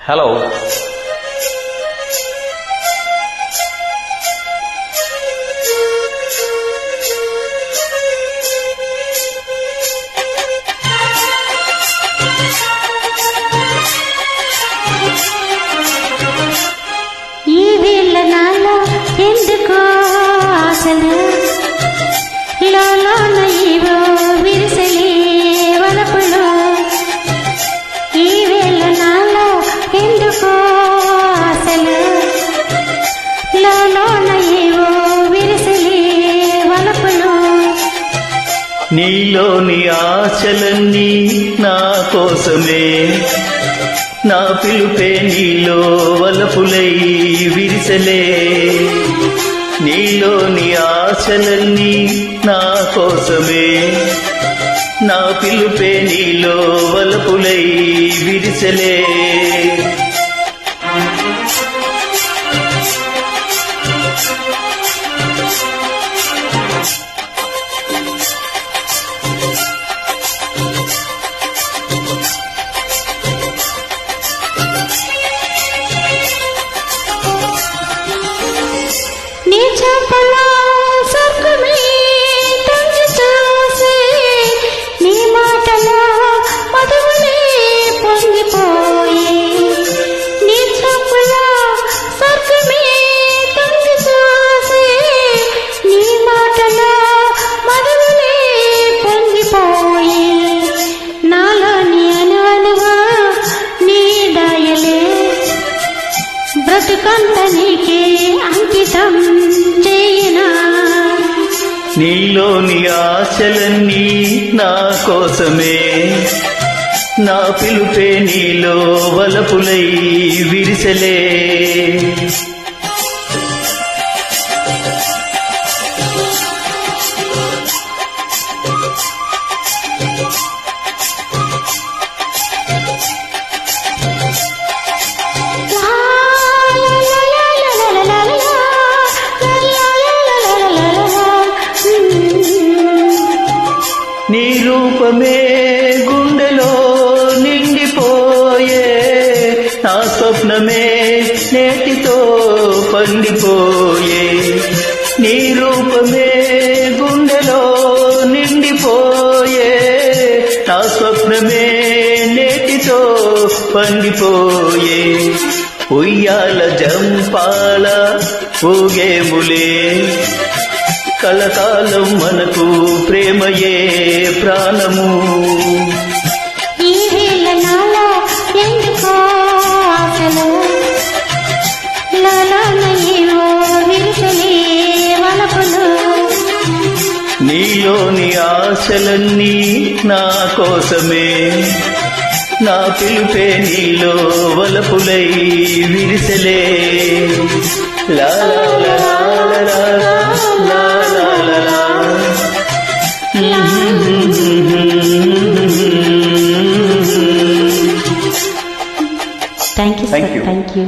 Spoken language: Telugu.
హలో ఈ వేళ నాలో ఎందుకో ఆశలు లోన ఏవో విరిసలే వలపులు. ఈ వేళ నాలో ఎందుకో ఆశలు లోన ఏవో విరిసలే వలపులు. నీలోని ఆశలన్నీ నా కోసమే, నా పిలుపే నీలో వలపులై విరిసలే. నీలోని ఆశలన్నీ నా కోసమే, నా పిలుపే నీలో వలపులై విరిసలే. నీ చూపులో స్వర్గమే తొంగి చూసి, నీ మాటలో మధువులే పొంగిపోయి. నీ చూపులో స్వర్గమే తొంగి చూసి, నీ మాటలో మధువులే పొంగిపోయి. నాలోని అనువనువా నీ దయలే బ్రతుకంత నీకే అంకితం చేయనా. నీలోని ఆశలన్నీ నా కోసమే, నా పిలుపే నీలో వలపులై విరిసలే. నీ రూపమే గుండెలో నిండిపోయే, నా స్వప్నమే నేటితో పండిపోయే. నీ రూపమే గుండెలో నిండిపోయే, నా స్వప్నమే నేటితో పండిపోయే. ఉయ్యాల జంపాల ఊగేములే, కలకాలం మనకు ప్రేమయే ప్రాణము. ఈ వేళ నాలో ఎందుకో ఆశలు లోన ఏవో విరిసలే వలపులు. నీలోని ఆశలన్నీ నా కోసమే, నా పిలుపే నీలో వలపులై విరిసలే. లా లా లా లా లా లా లా లా లా. Thank you, sir. Thank you. Thank you.